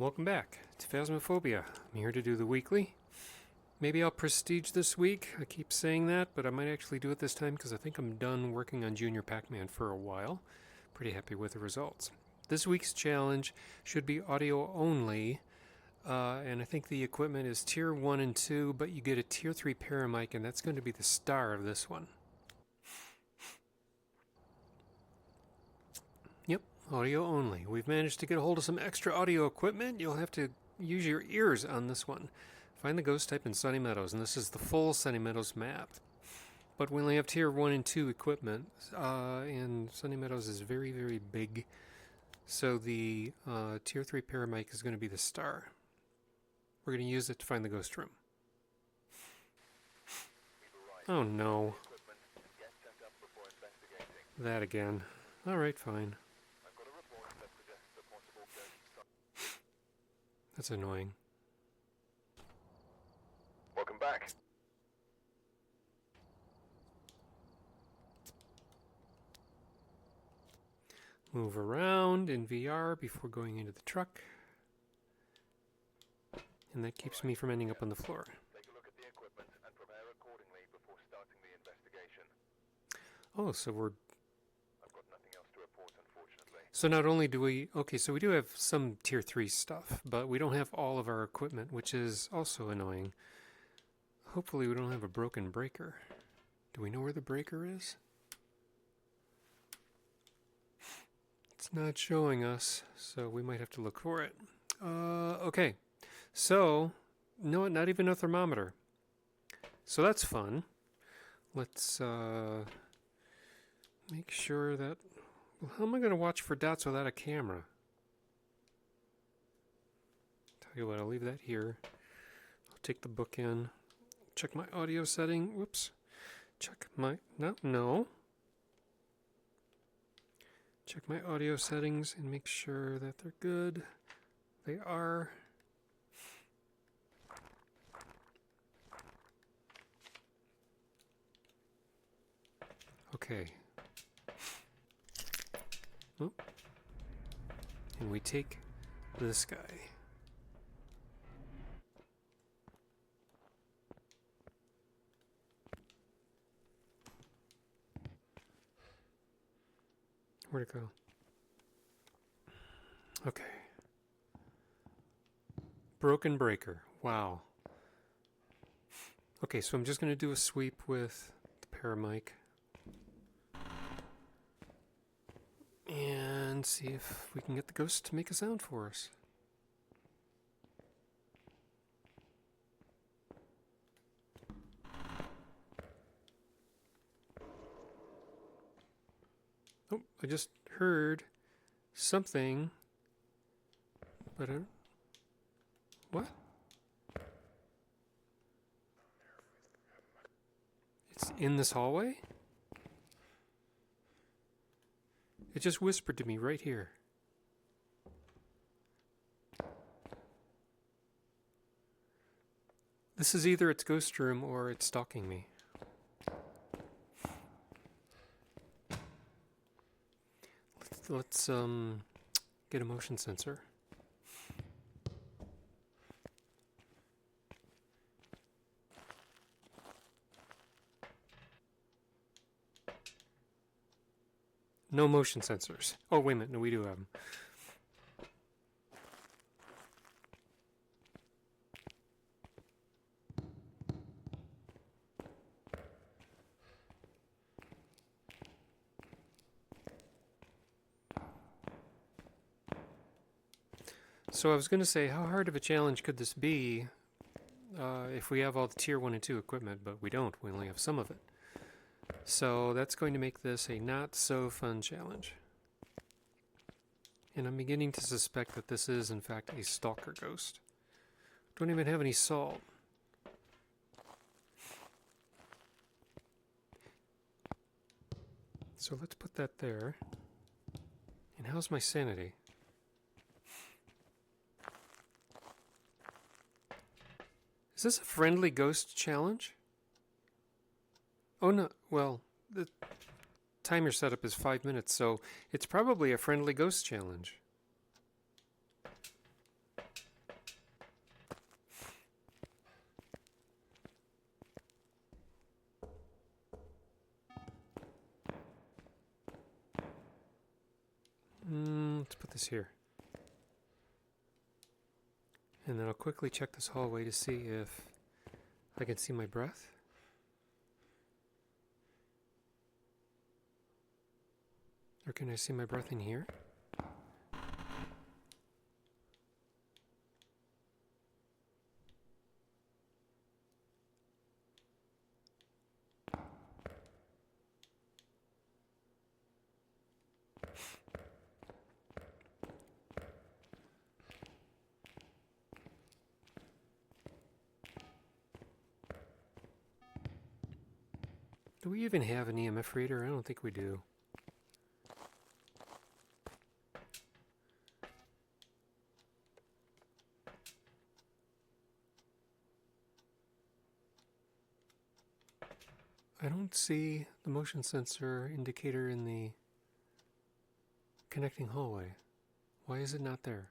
Welcome back to Phasmophobia. I'm here to do the weekly. Maybe I'll prestige this week. I keep saying that, but I might actually do it this time because I think I'm done working on Junior Pac-Man for a while. Pretty happy with the results. This week's challenge should be audio only, and I think the equipment is Tier 1 and 2, but you get a Tier 3 paramic, and that's going to be the star of this one. Yep, audio only. We've managed to get a hold of some extra audio equipment. You'll have to use your ears on this one. Find the ghost type in Sunny Meadows, and this is the full Sunny Meadows map. But we only have Tier 1 and 2 equipment, and Sunny Meadows is very, very big. So the Tier 3 paramic is going to be the star. We're going to use it to find the ghost room. Oh no. That again. Alright, fine. That's annoying. Welcome back. Move around in VR before going into the truck. And that keeps me from ending up on the floor. Take a look at the equipment and prepare accordingly before starting the investigation. Oh, so we're... I've got nothing else to report, unfortunately. So not only do we... Okay, so we do have some Tier 3 stuff, but we don't have all of our equipment, which is also annoying. Hopefully we don't have a broken breaker. Do we know where the breaker is? It's not showing us, so we might have to look for it. Okay, so, no, not even a thermometer. So that's fun. Let's make sure that... Well, how am I going to watch for dots without a camera? Tell you what, I'll leave that here. I'll take the book in. Check my audio setting. Whoops. Check my... No. Check my audio settings and make sure that they're good. They are. Okay. Oh. And we take this guy. Where'd it go? Okay. Broken breaker. Wow. Okay, so I'm just going to do a sweep with the paramic. And see if we can get the ghost to make a sound for us. Oh, I just heard something, but I don't... What? It's in this hallway? It just whispered to me right here. This is either its ghost room or it's stalking me. Let's get a motion sensor. No motion sensors. Oh, wait a minute. No, we do have them. So I was going to say, how hard of a challenge could this be if we have all the Tier 1 and 2 equipment, but we don't. We only have some of it. So that's going to make this a not-so-fun challenge. And I'm beginning to suspect that this is, in fact, a stalker ghost. Don't even have any salt. So let's put that there. And how's my sanity? Is this a friendly ghost challenge? Oh no, well, the timer setup is 5 minutes, so it's probably a friendly ghost challenge. put this here. And then I'll quickly check this hallway to see if I can see my breath. Or can I see my breath in here? Do we even have an EMF reader? I don't think we do. I don't see the motion sensor indicator in the connecting hallway. Why is it not there?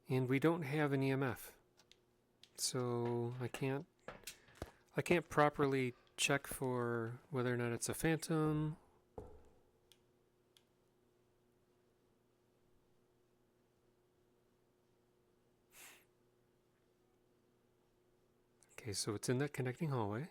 And we don't have an EMF. So I can't properly check for whether or not it's a phantom. Okay, so it's in that connecting hallway.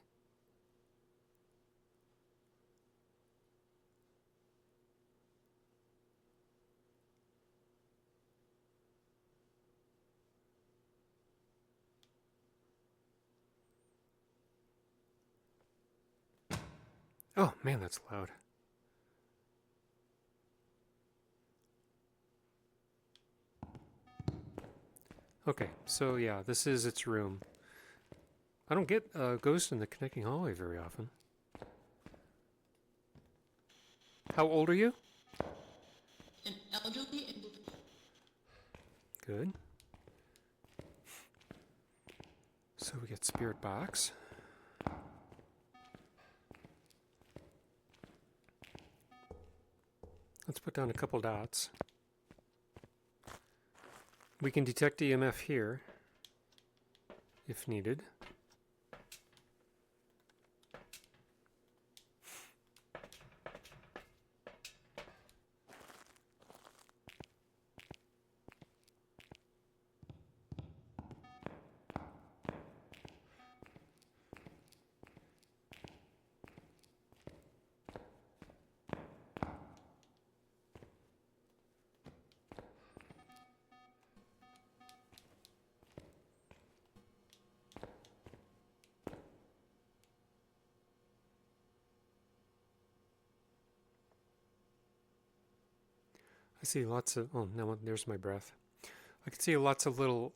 Oh man, that's loud. Okay, so yeah, this is its room. I don't get a ghost in the connecting hallway very often. How old are you? An elderly and Good. So we get spirit box. Let's put down a couple dots. We can detect EMF here, if needed. I see lots of, oh, now there's my breath. I can see lots of little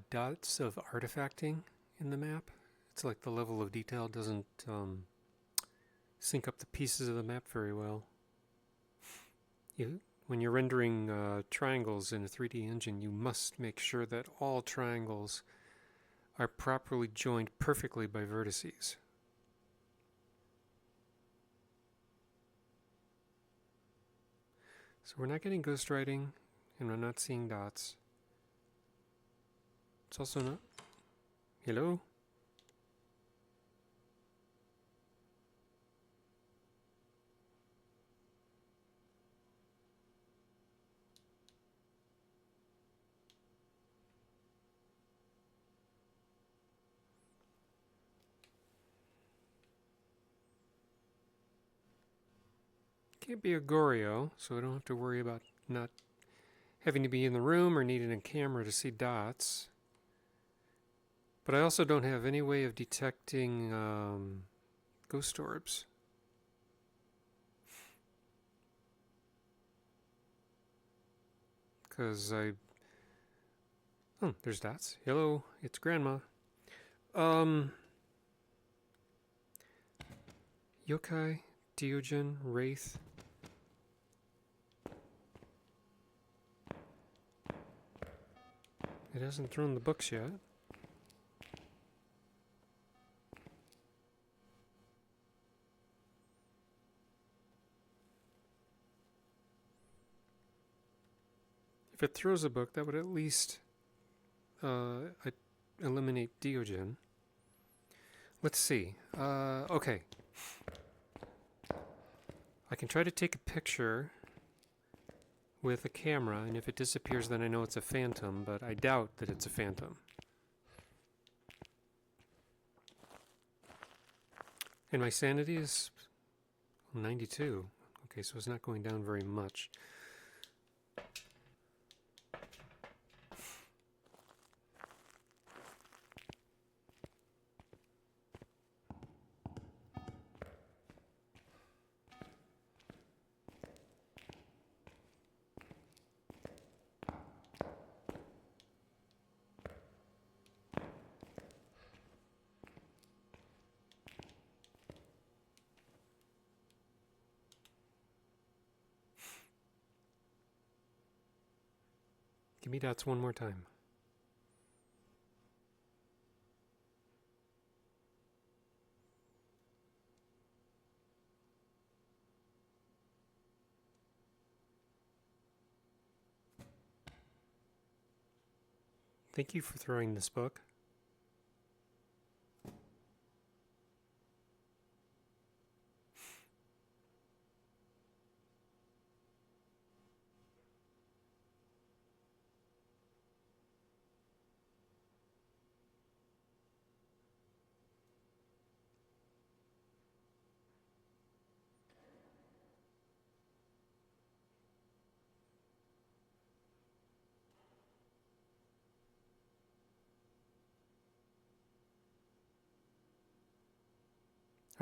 dots of artifacting in the map. It's like the level of detail doesn't sync up the pieces of the map very well. When you're rendering triangles in a 3D engine, you must make sure that all triangles are properly joined perfectly by vertices. So we're not getting ghost writing, and we're not seeing dots. It's also not... Hello? Can't be a Goryo, so I don't have to worry about not having to be in the room or needing a camera to see dots. But I also don't have any way of detecting ghost orbs. Because oh, there's dots. Hello, it's Grandma. Yokai, Diogen, Wraith. It hasn't thrown the books yet. If it throws a book, that would at least eliminate Diogen. Let's see. Okay. I can try to take a picture with a camera, and if it disappears then I know it's a phantom, but I doubt that it's a phantom. And my sanity is 92. Okay, so it's not going down very much. Give me dots one more time. Thank you for throwing this book.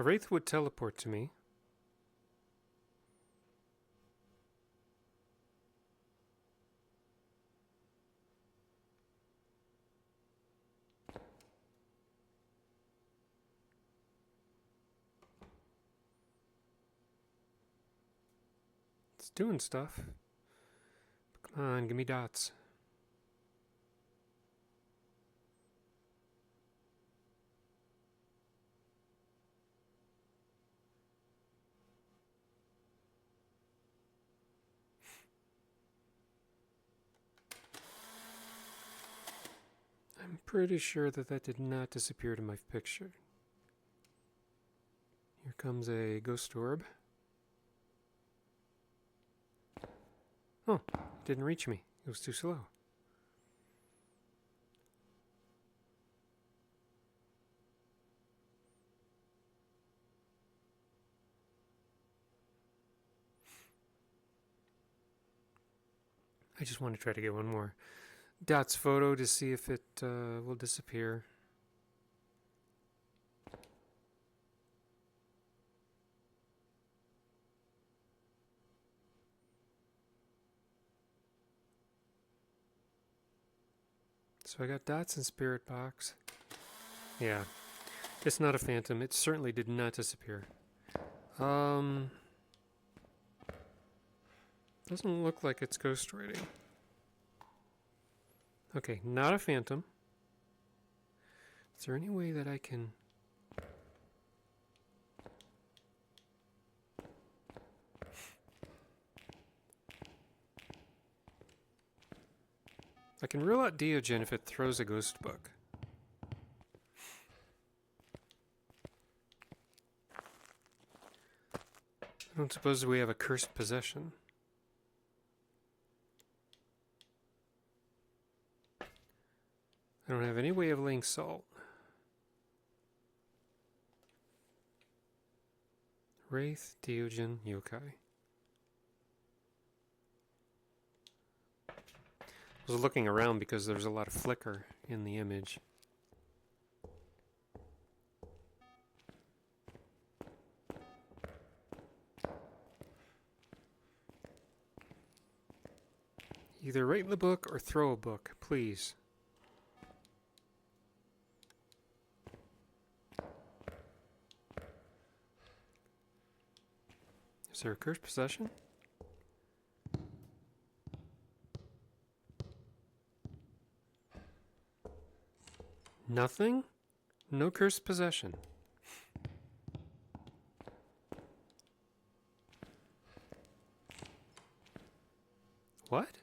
A wraith would teleport to me. It's doing stuff. Come on, give me dots. I'm pretty sure that that did not disappear to my picture. Here comes a ghost orb. Oh, it didn't reach me. It was too slow. I just want to try to get one more dots photo to see if it will disappear. So I got dots in spirit box. Yeah, it's not a phantom. It certainly did not disappear. Doesn't look like it's ghost writing. Okay, not a phantom. Is there any way that I can... I can rule out Diogen if it throws a ghost book. I don't suppose we have a cursed possession. I don't have any way of laying salt. Wraith, Diogen, Yokai. I was looking around because there's a lot of flicker in the image. Either write the book or throw a book, please. Is there a cursed possession? Nothing? No cursed possession. What?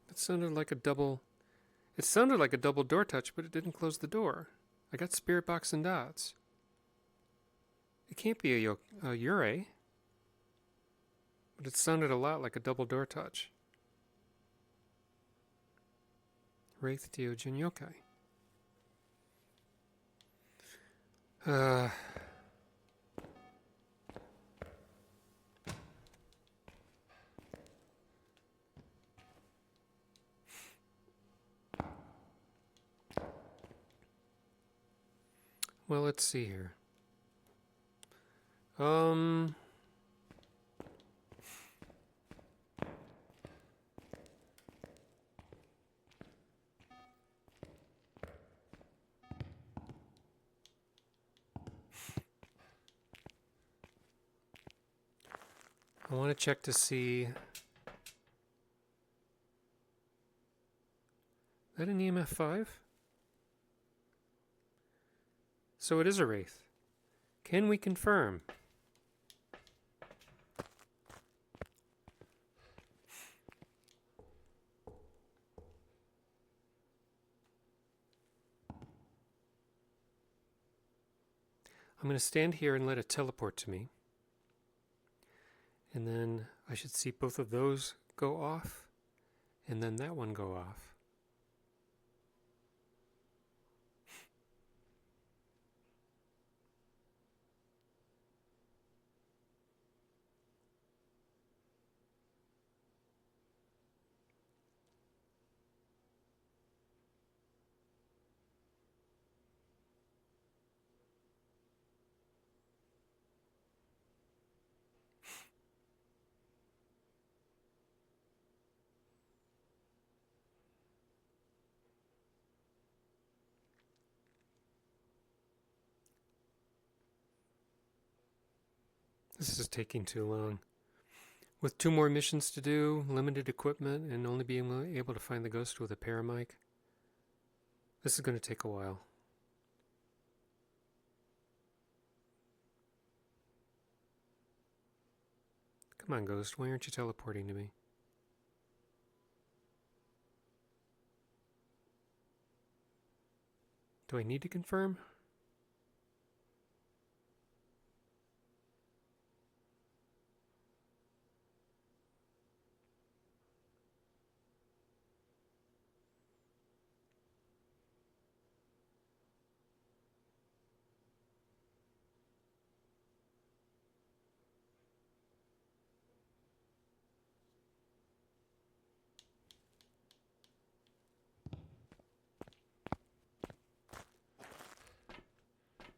That sounded like a double... It sounded like a double door touch, but it didn't close the door. I got spirit box and dots. It can't be a Yurei. But it sounded a lot like a double door touch. Wraith Deojin Yokai. Well, let's see here. I want to check to see. Is that an EMF 5? So it is a Wraith. Can we confirm? I'm going to stand here and let it teleport to me. And then I should see both of those go off, and then that one go off. This is taking too long. With 2 more missions to do, limited equipment, and only being able to find the ghost with a paramic, this is going to take a while. Come on, ghost, why aren't you teleporting to me? Do I need to confirm?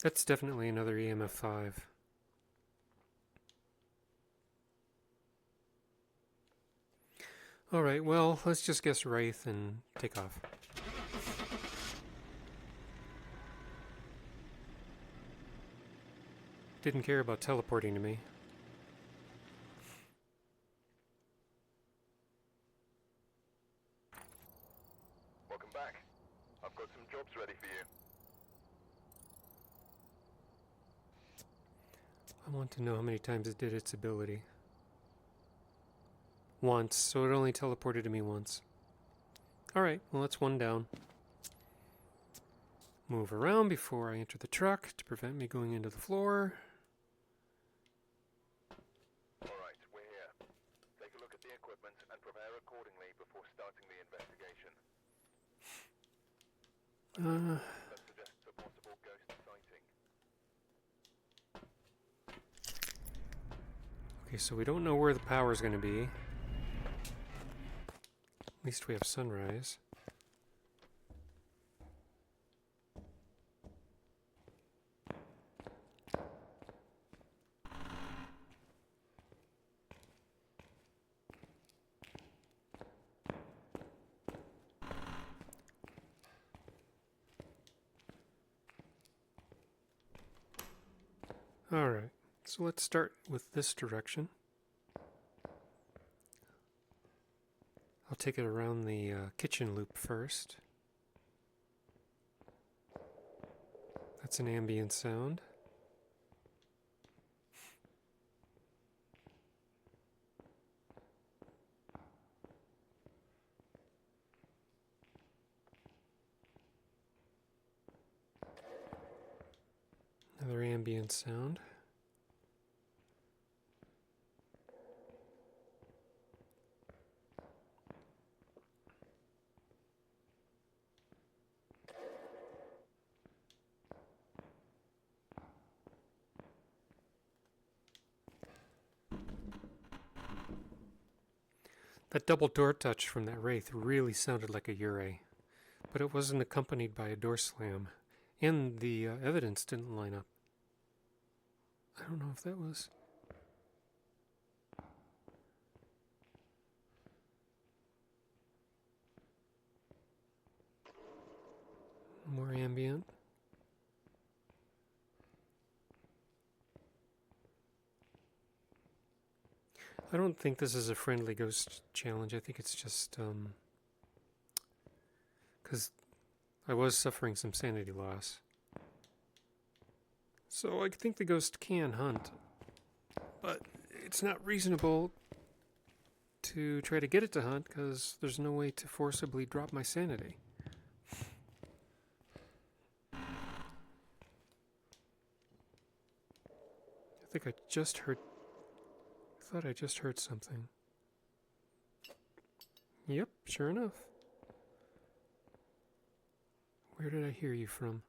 That's definitely another EMF 5. Alright, well, let's just guess Wraith and take off. Didn't care about teleporting to me. Welcome back. I've got some jobs ready for you. I want to know how many times it did its ability. Once, so it only teleported to me once. Alright, well that's one down. Move around before I enter the truck to prevent me going into the floor. Alright, we're here. Take a look at the equipment and prepare accordingly before starting the investigation. That suggests a possible ghost sighting. Okay, so we don't know where the power is going to be. At least we have sunrise. Alright, so let's start with this direction. I'll take it around the kitchen loop first. That's an ambient sound. Another ambient sound. That double door touch from that wraith really sounded like a Ure, but it wasn't accompanied by a door slam, and the evidence didn't line up. I don't know if that was... More ambient. I don't think this is a friendly ghost challenge. I think it's just because I was suffering some sanity loss. So I think the ghost can hunt, but it's not reasonable to try to get it to hunt because there's no way to forcibly drop my sanity. I think I just heard... I thought I just heard something. Yep, sure enough. Where did I hear you from?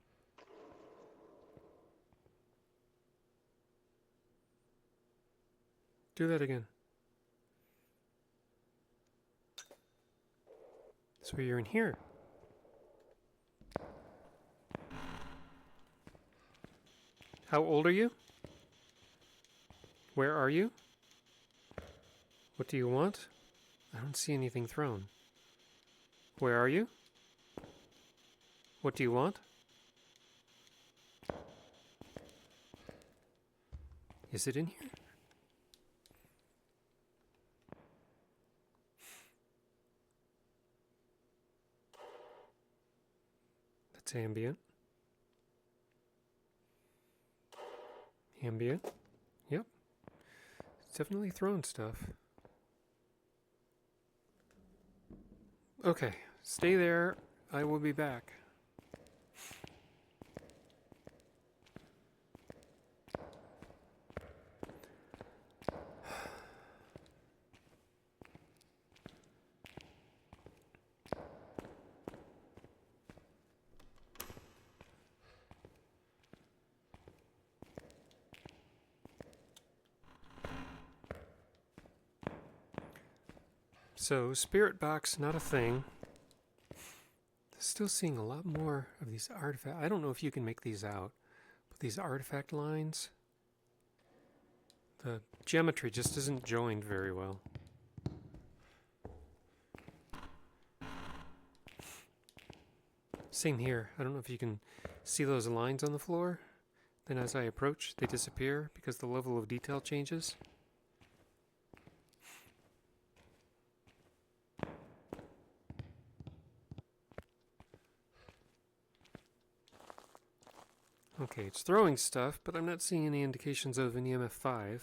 Do that again. So you're in here. How old are you? Where are you? What do you want? I don't see anything thrown. Where are you? What do you want? Is it in here? That's ambient. Ambient. Yep. It's definitely thrown stuff. Okay, stay there. I will be back. So, spirit box, not a thing. Still seeing a lot more of these artifacts. I don't know if you can make these out, but these artifact lines, the geometry just isn't joined very well. Same here. I don't know if you can see those lines on the floor. Then as I approach, they disappear because the level of detail changes. Okay, it's throwing stuff, but I'm not seeing any indications of an EMF5.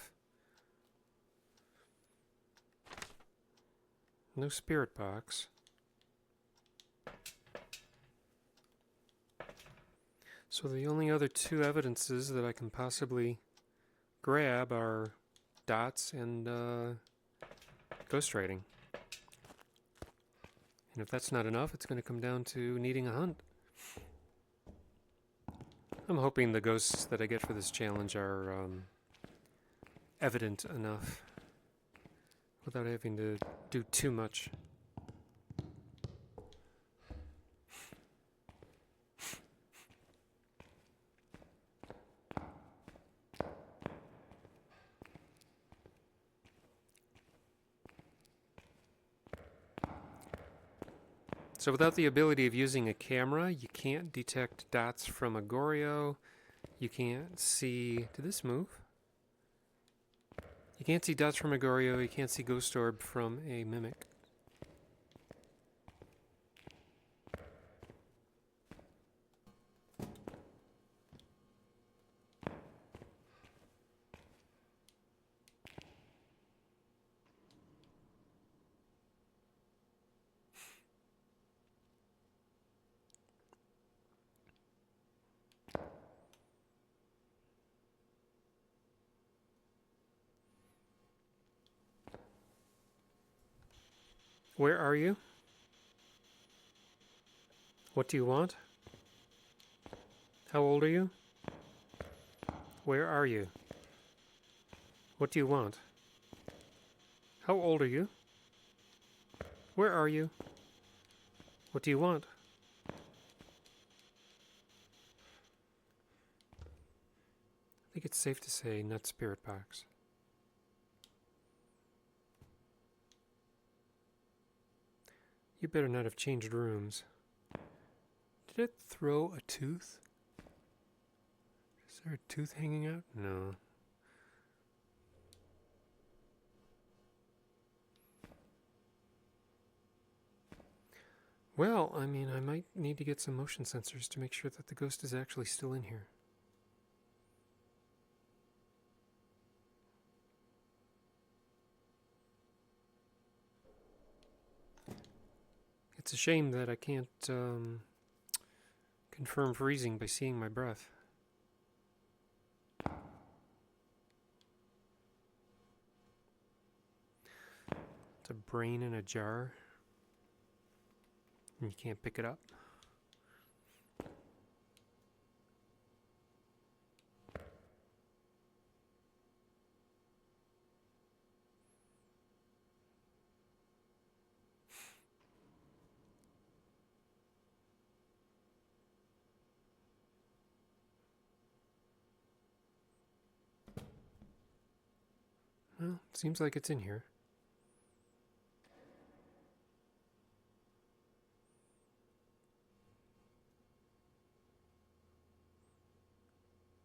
No spirit box. So the only other two evidences that I can possibly grab are dots and ghostwriting. And if that's not enough, it's going to come down to needing a hunt. I'm hoping the ghosts that I get for this challenge are evident enough without having to do too much. So without the ability of using a camera, you can't detect dots from a Goryo. You can't see... Did this move? You can't see dots from a Goryo. You can't see Ghost Orb from a Mimic. Where are you? What do you want? How old are you? Where are you? What do you want? How old are you? Where are you? What do you want? I think it's safe to say not spirit box. You better not have changed rooms. Did it throw a tooth? Is there a tooth hanging out? No. Well, I mean, I might need to get some motion sensors to make sure that the ghost is actually still in here. It's a shame that I can't confirm freezing by seeing my breath. It's a brain in a jar, and you can't pick it up. Well, seems like it's in here.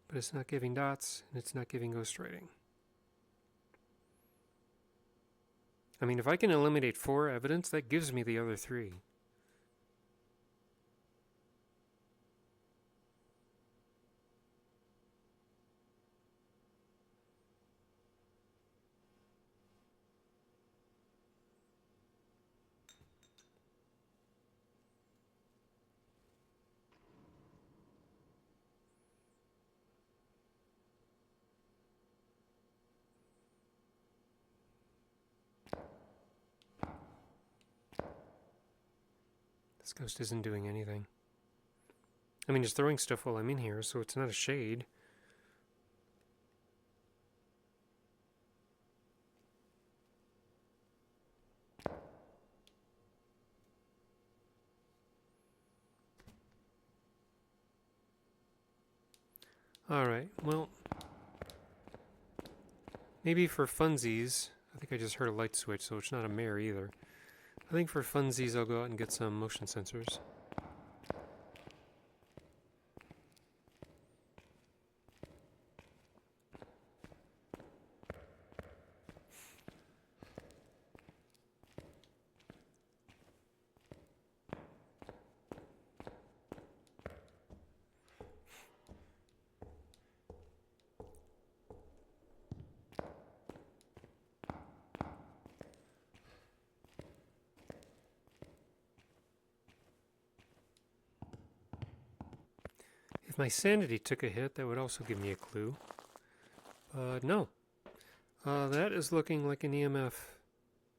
But it's not giving dots, and it's not giving ghost writing. I mean, if I can eliminate 4 evidence, that gives me the other 3. This ghost isn't doing anything. I mean, it's throwing stuff while I'm in here, so it's not a shade. Alright, well, maybe for funsies, I think I just heard a light switch, so it's not a mare either. I think for funsies, I'll go out and get some motion sensors. If my sanity took a hit, that would also give me a clue. But no. That is looking like an EMF.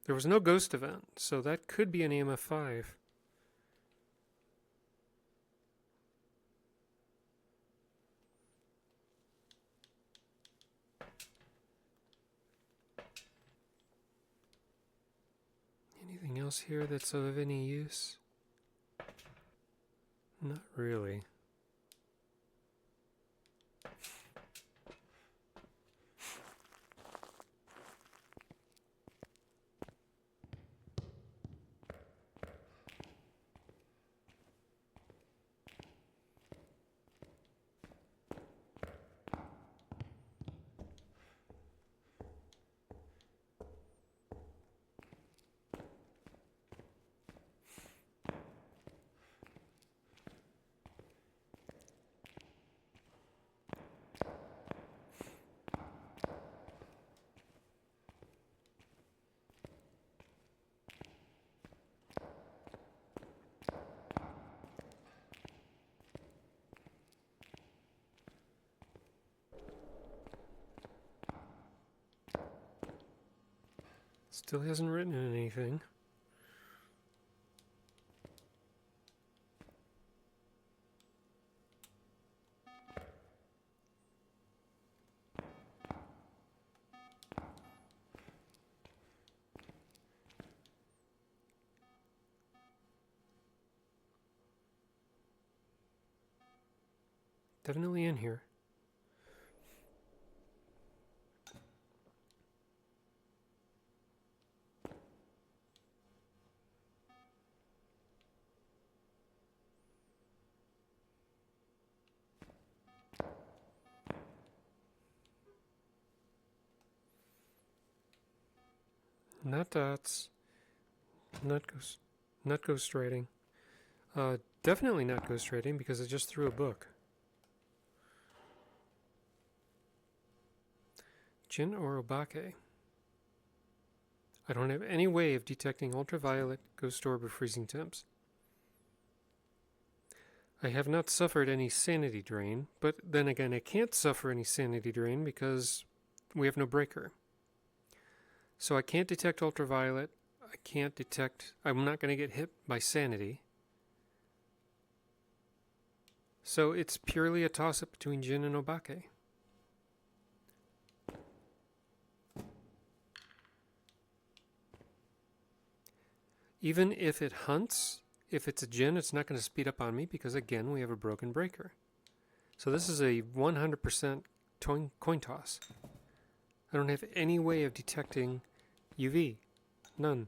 There was no ghost event, so that could be an EMF 5. Anything else here that's of any use? Not really. Still hasn't written anything. Definitely in here. Not dots. Not ghost writing. Definitely not ghost writing because I just threw a book. Jinn or Obake. I don't have any way of detecting ultraviolet, ghost orb, or freezing temps. I have not suffered any sanity drain, but then again, I can't suffer any sanity drain because we have no breaker. So I can't detect ultraviolet. I can't detect... I'm not going to get hit by sanity. So it's purely a toss-up between Jinn and Obake. Even if it hunts, if it's a Jinn, it's not going to speed up on me because, again, we have a broken breaker. So this is a 100% coin toss. I don't have any way of detecting UV. None.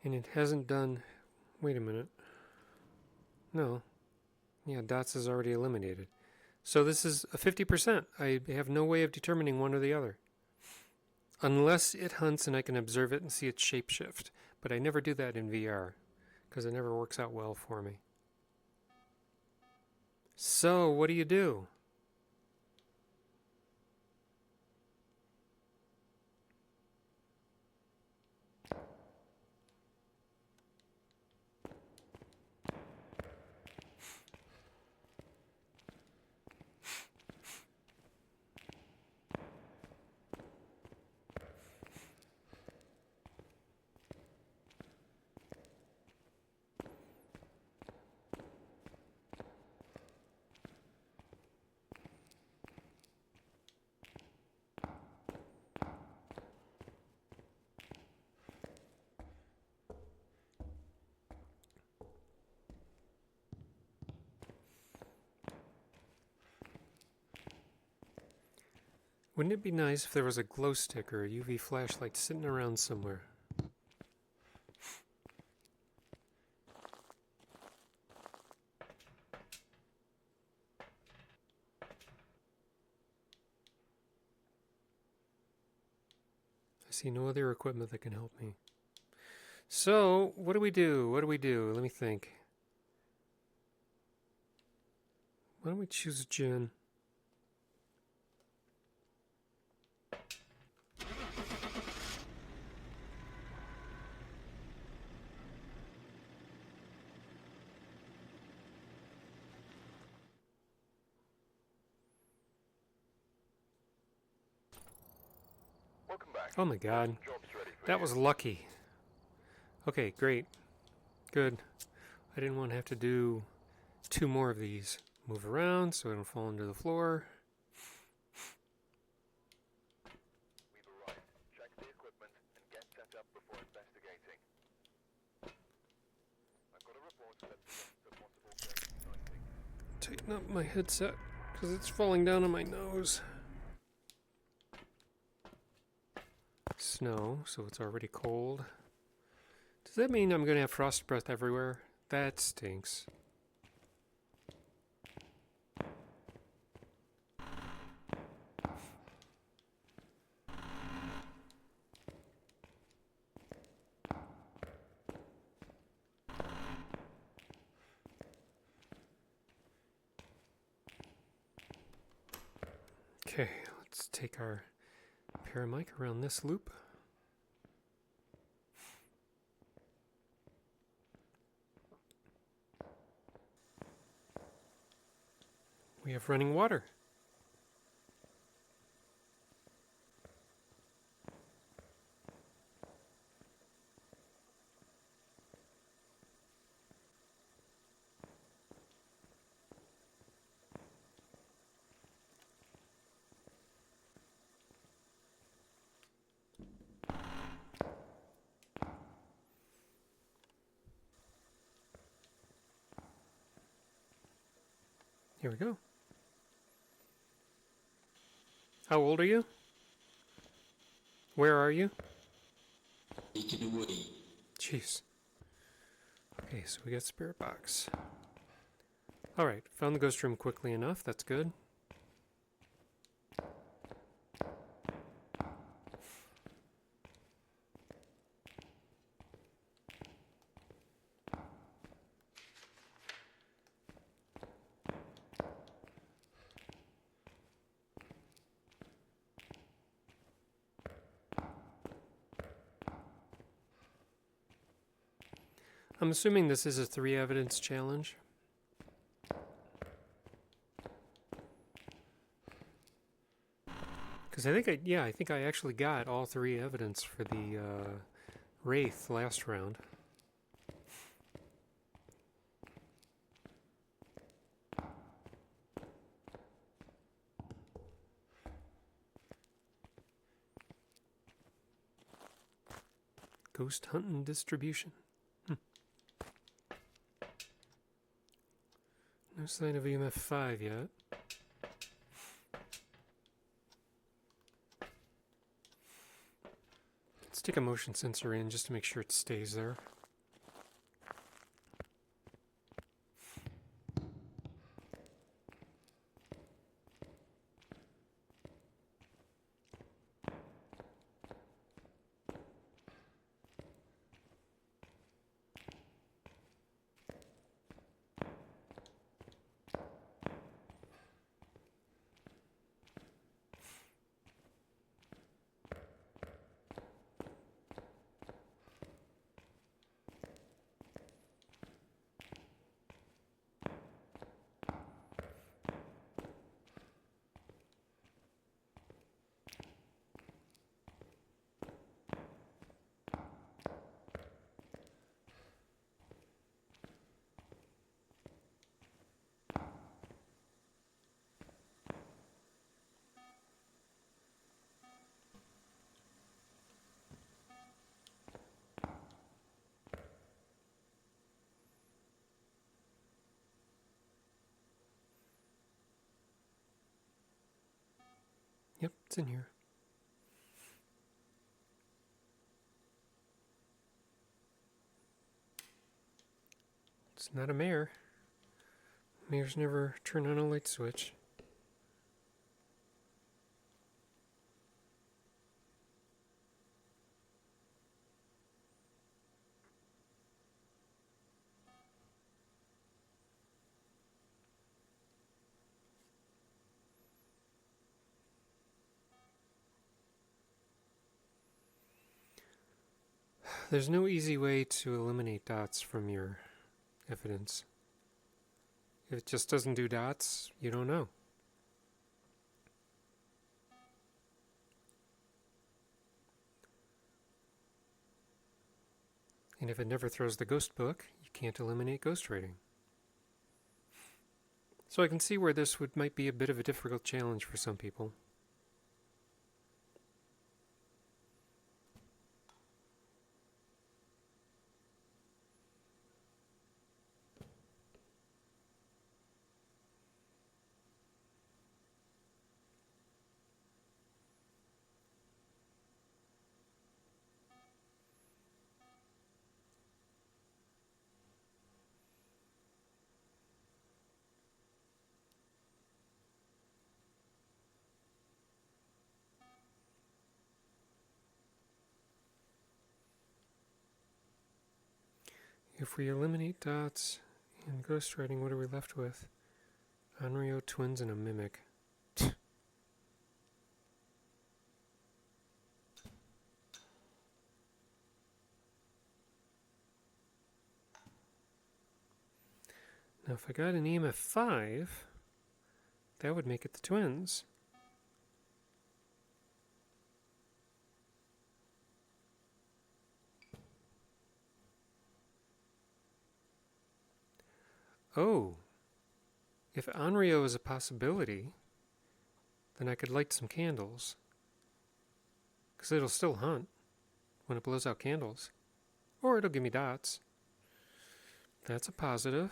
And it hasn't done... Wait a minute. No. Yeah, dots is already eliminated. So this is a 50%. I have no way of determining one or the other. Unless it hunts and I can observe it and see its shapeshift. But I never do that in VR, because it never works out well for me. So, what do you do? Wouldn't it be nice if there was a glow stick or a UV flashlight sitting around somewhere? I see no other equipment that can help me. So, what do we do? What do we do? Let me think. Why don't we choose Jinn? Welcome back. Oh my god. Job's ready for That you. was lucky. Okay, great. Good. I didn't want to have to do 2 more of these. Move around so I don't fall into the floor. We've arrived. Check the equipment and get set up before investigating. I've got a report that suggests a possible ghost sighting. Tighten up my headset because it's falling down on my nose. Snow, so it's already cold. Does that mean I'm going to have frost breath everywhere? That stinks. Okay, let's take our paramic around this loop. We have running water. Here we go. How old are you? Where are you? Take it away. Jeez. Okay, so we got spirit box. Alright, found the ghost room quickly enough. That's good. I'm assuming this is a 3 evidence challenge. Because I think I actually got all 3 evidence for the Wraith last round. Ghost hunting distribution. No sign of EMF 5 yet. Let's take a motion sensor in just to make sure it stays there. Yep, it's in here. It's not a mare. Mares never turn on a light switch. There's no easy way to eliminate dots from your evidence. If it just doesn't do dots, you don't know. And if it never throws the ghost book, you can't eliminate ghost rating. So I can see where this might be a bit of a difficult challenge for some people. If we eliminate dots and ghost writing, what are we left with? Onryo, twins, and a mimic. Now if I got an EMF 5, that would make it the twins. Oh, if Onryo is a possibility, then I could light some candles. Because it'll still hunt when it blows out candles. Or it'll give me dots. That's a positive.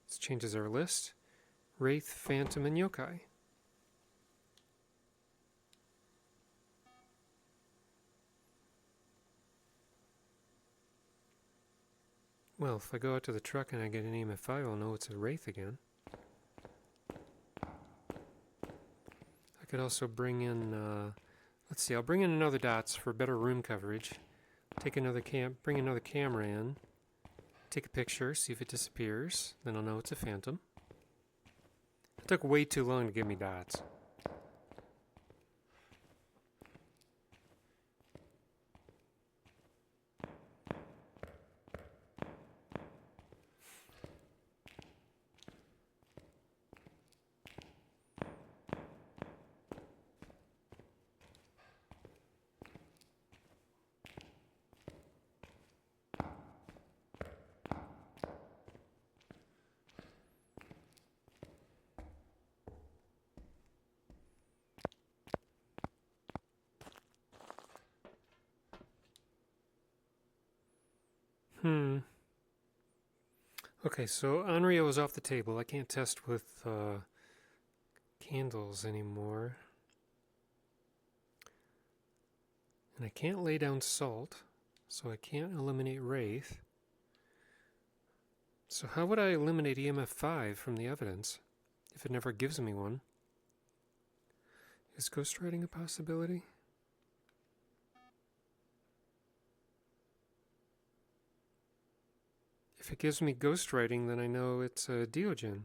This changes our list. Wraith, Phantom, and Yokai. Well, if I go out to the truck and I get an EMF5, I'll know it's a Wraith again. I could also bring in, let's see, I'll bring in another dots for better room coverage. Take another bring another camera in. Take a picture, see if it disappears. Then I'll know it's a Phantom. It took way too long to give me dots. Okay, so Onryo is off the table. I can't test with candles anymore. And I can't lay down salt, so I can't eliminate Wraith. So how would I eliminate EMF5 from the evidence, if it never gives me one? Is ghostwriting a possibility? If it gives me ghostwriting, then I know it's a Diogen.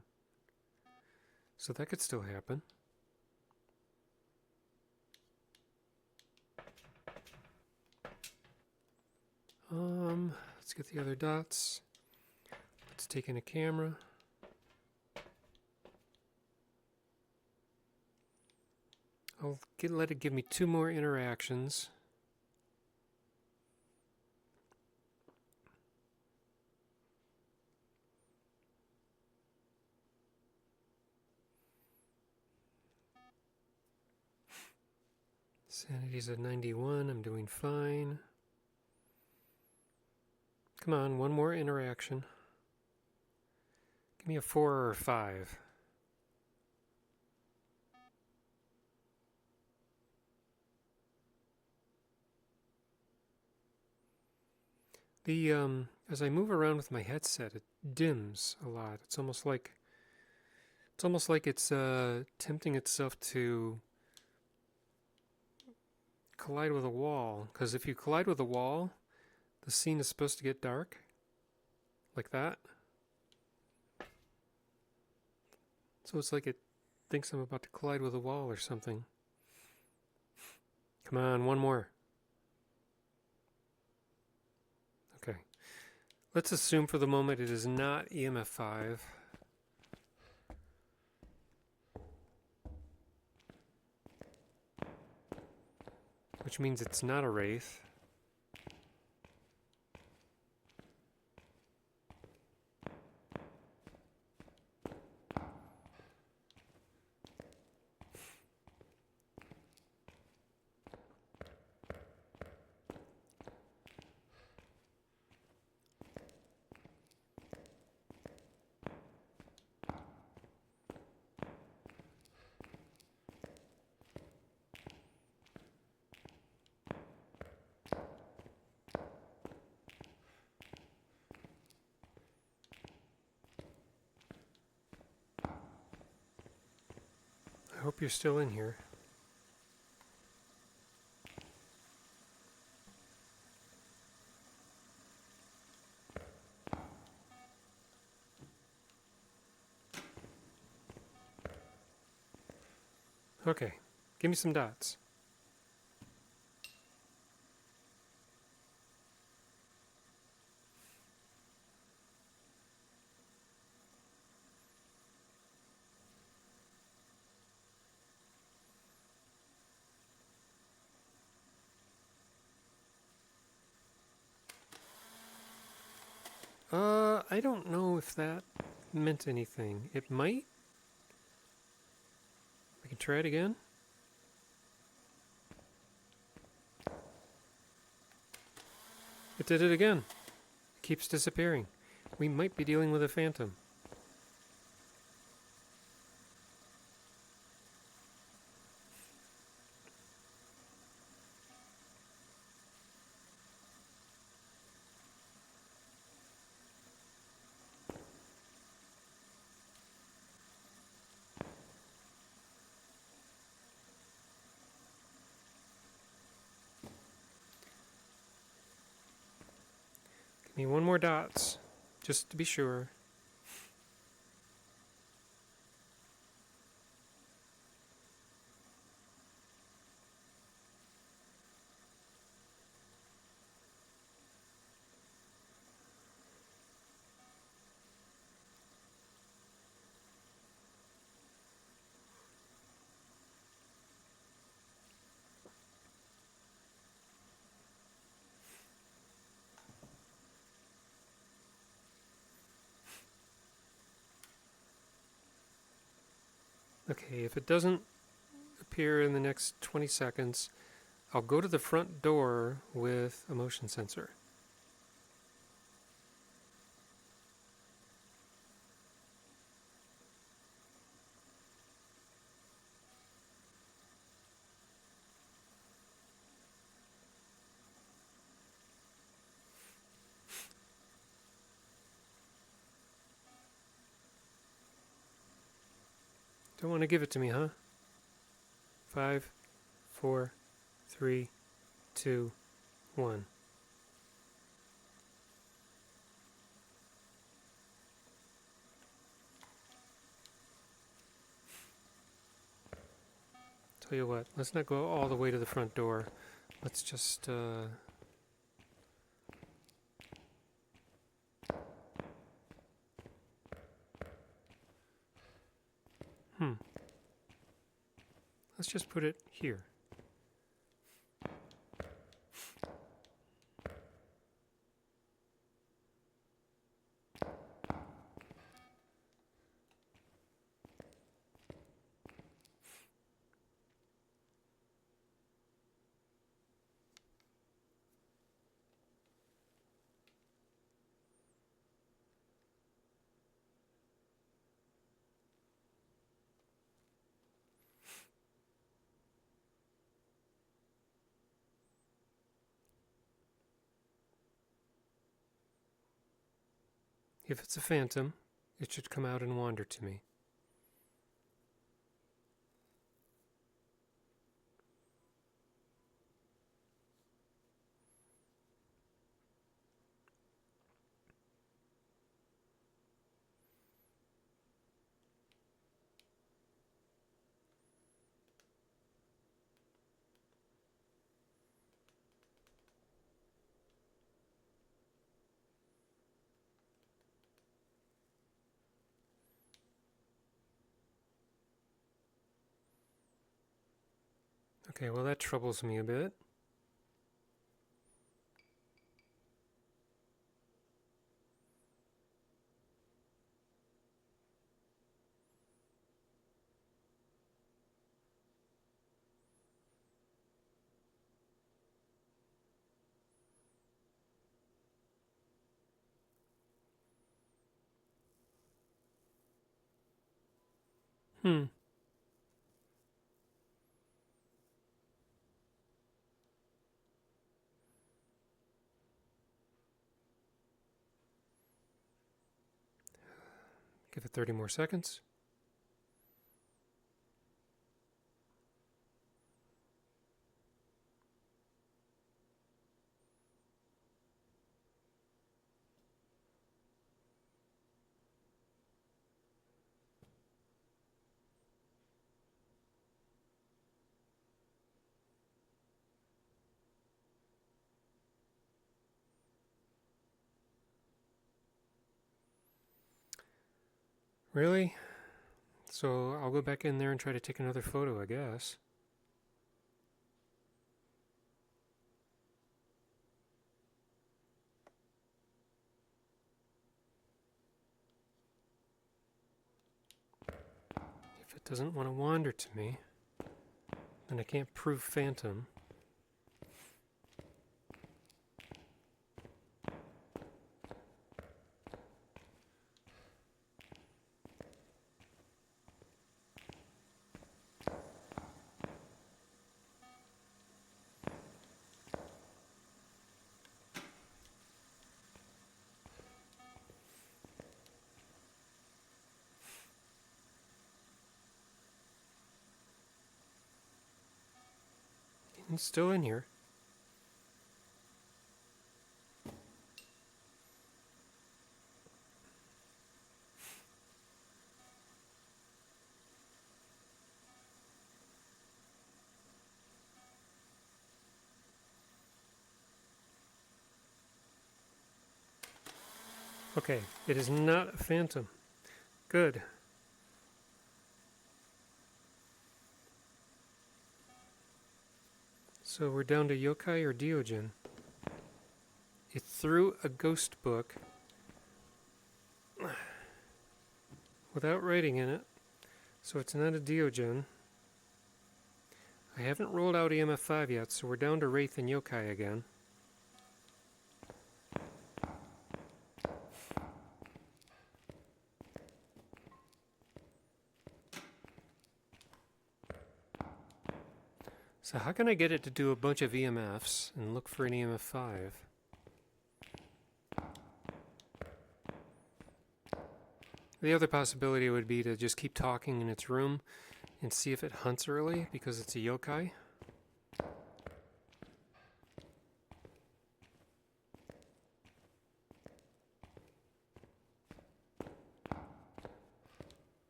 So that could still happen. Let's get the other dots. Let's take in a camera. I'll let it give me 2 more interactions. Sanity's at 91. I'm doing fine. Come on, 1 more interaction. Give me a 4 or a 5. As I move around with my headset, it dims a lot. It's almost like it's tempting itself to collide with a wall. Because if you collide with a wall, the scene is supposed to get dark, like that. So it's like it thinks I'm about to collide with a wall or something. Come on, 1 more. Okay. Let's assume for the moment it is not EMF5. Which means it's not a Wraith. I hope you're still in here. Okay, give me some dots. I don't know if that meant anything. It might. We can try it again. It did it again. It keeps disappearing. We might be dealing with a phantom. Give me one more dots, just to be sure. Okay, if it doesn't appear in the next 20 seconds, I'll go to the front door with a motion sensor. Don't want to give it to me, huh? 5, 4, 3, 2, 1. Tell you what, let's not go all the way to the front door. Let's just, let's just put it here. If it's a phantom, it should come out and wander to me. Okay, well that troubles me a bit. Hmm. Give it 30 more seconds. Really? So I'll go back in there and try to take another photo, I guess. If it doesn't want to wander to me, then I can't prove phantom. It's still in here. Okay, it is not a phantom. Good. So we're down to yokai or Deogen. It threw a ghost book without writing in it, so it's not a Deogen. I haven't rolled out EMF5 yet, so we're down to Wraith and yokai again. So how can I get it to do a bunch of EMFs and look for an EMF5? The other possibility would be to just keep talking in its room and see if it hunts early because it's a yokai.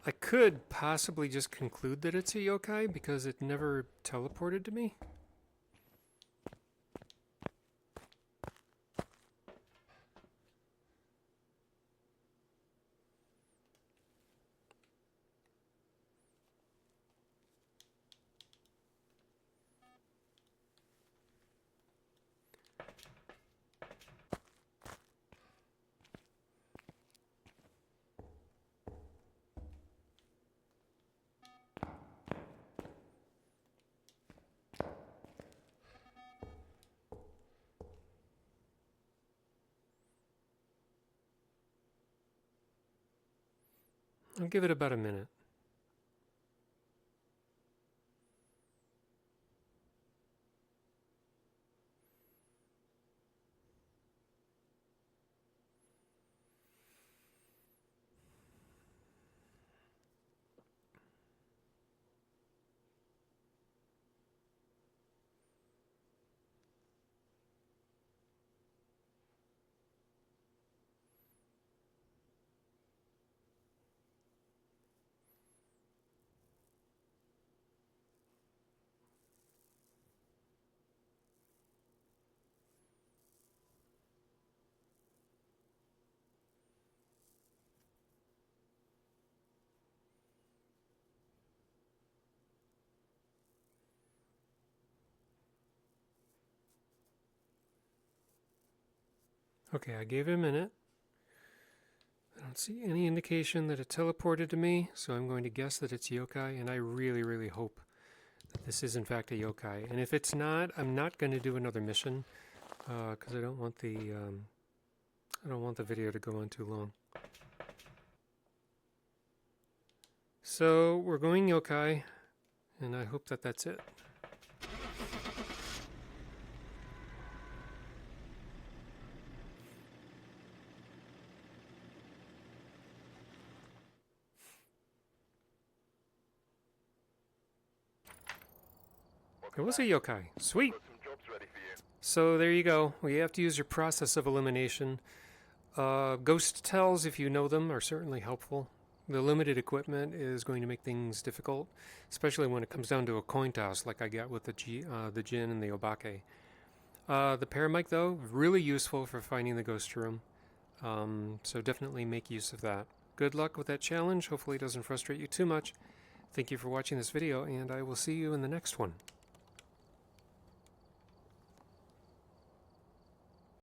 I could possibly just conclude that it's a yokai because it never teleported to me. I'll give it about a minute. Okay, I gave it a minute. I don't see any indication that it teleported to me, so I'm going to guess that it's yokai, and I really, really hope that this is in fact a yokai. And if it's not, I'm not going to do another mission because I don't want the video to go on too long. So we're going yokai, and I hope that that's it. It was a yokai. Sweet! Got some jobs ready for you. So there you go. Well, you have to use your process of elimination. Ghost tells, if you know them, are certainly helpful. The limited equipment is going to make things difficult, especially when it comes down to a coin toss like I got with the Jinn and the Obake. The paramic, though, really useful for finding the ghost room. So definitely make use of that. Good luck with that challenge. Hopefully it doesn't frustrate you too much. Thank you for watching this video, and I will see you in the next one.